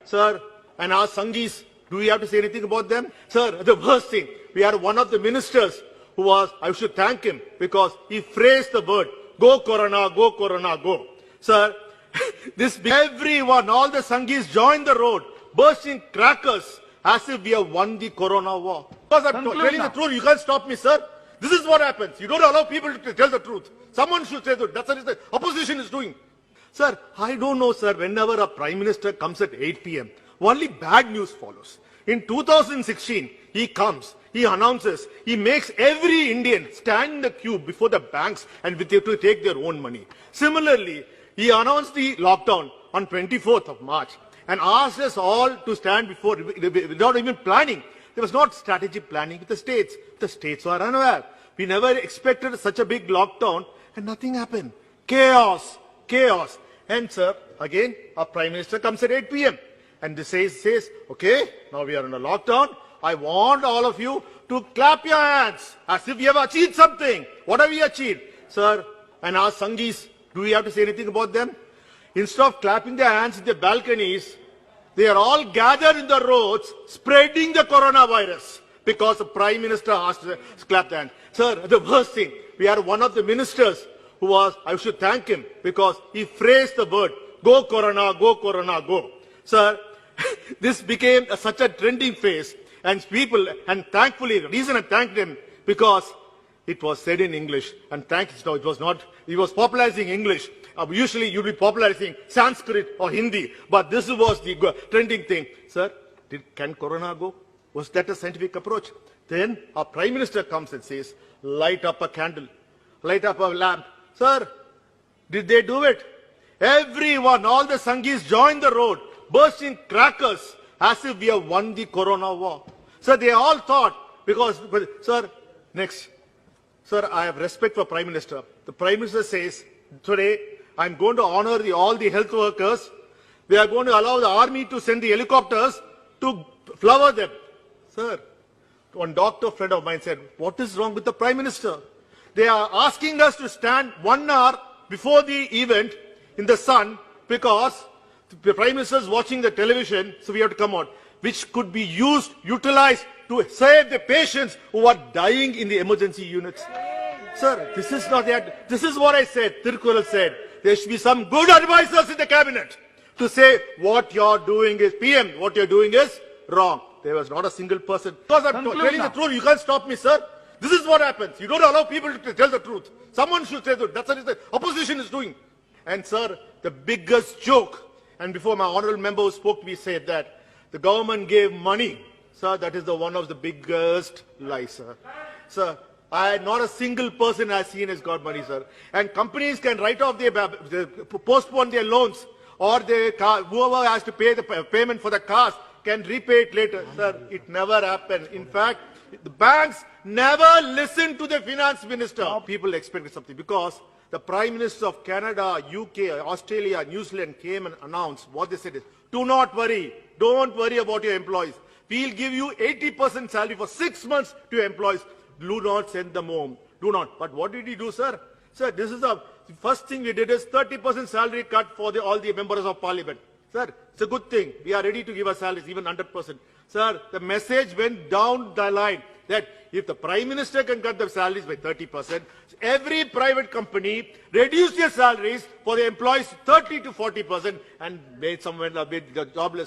Sir, and our Sanghis, do we have to say anything about them? Sir, the worst thing, we had one of the ministers who was, I should thank him because he phrased the word, go Corona, go. Sir, everyone, all the Sanghis joined the road, bursting crackers as if we have won the Corona war. Because I'm telling the truth, you can't stop me, sir. This is what happens. You don't allow people to tell the truth. Someone should say the truth. That's what the opposition is doing. Sir, I don't know, sir, whenever a prime minister comes at 8 p.m., only bad news follows. In 2016, he comes, he announces, he makes every Indian stand in the queue before the banks and they have to take their own money. Similarly, he announced the lockdown on 24th of March and asked us all to stand before without even planning. There was not strategic planning with the states. The states were unaware. We never expected such a big lockdown and nothing happened. Chaos. And sir, again, our prime minister comes at 8 p.m. and this says, okay, now we are in a lockdown. I want all of you to clap your hands as if we have achieved something. What have we achieved? Sir, and our Sanghis, do we have to say anything about them? Instead of clapping their hands in the balconies, they are all gathered in the roads spreading the coronavirus because the prime minister asked to clap their hands. Sir, the worst thing, we had one of the ministers who was, I should thank him because he phrased the word, go Corona, go. Sir, this became such a trending phrase and people, and thankfully, the reason I thanked him because it was said in English and it was not, he was popularizing English. Usually you'd be popularizing Sanskrit or Hindi, but this was the trending thing. Sir, can Corona go? Was that a scientific approach? Then our prime minister comes and says, light up a candle, light up a lamp. Sir, did they do it? Everyone, all the Sanghis joined the road, bursting crackers as if we have won the Corona war. Sir, they all thought, sir, next. Sir, I have respect for Prime Minister. The Prime Minister says, today, I'm going to honor all the health workers. We are going to allow the army to send the helicopters to flower them. Sir, one doctor friend of mine said, what is wrong with the Prime Minister? They are asking us to stand 1 hour before the event in the sun because the Prime Minister is watching the television, so we have to come out, which could be utilized to save the patients who are dying in the emergency units. Sir, this is not that. This is what I said. Tirukkural said. There should be some good advisors in the cabinet to say what you're doing is PM. What you're doing is wrong. There was not a single person. Because I'm telling the truth, you can't stop me, sir. This is what happens. You don't allow people to tell the truth. Someone should say the truth. That's what the opposition is doing. And sir, the biggest joke, and before my honorable member who spoke to me said that the government gave money. Sir, that is one of the biggest lies, sir. Sir, not a single person I've seen has got money, sir. And companies can write off postpone their loans, or whoever has to pay the payment for the cars can repay it later. Sir, it never happened. In fact, the banks never listened to the finance minister. People expected something because the Prime Minister of Canada, UK, Australia, New Zealand came and announced what they said is, do not worry. Don't worry about your employees. We'll give you 80% salary for 6 months to your employees. Do not send them home. Do not. But what did he do, sir? Sir, this is the first thing we did is 30% salary cut for all the members of parliament. Sir, it's a good thing. We are ready to give our salaries, even 100%. Sir, the message went down the line that if the Prime Minister can cut the salaries by 30%, every private company reduce their salaries for the employees 30 to 40% and made someone jobless.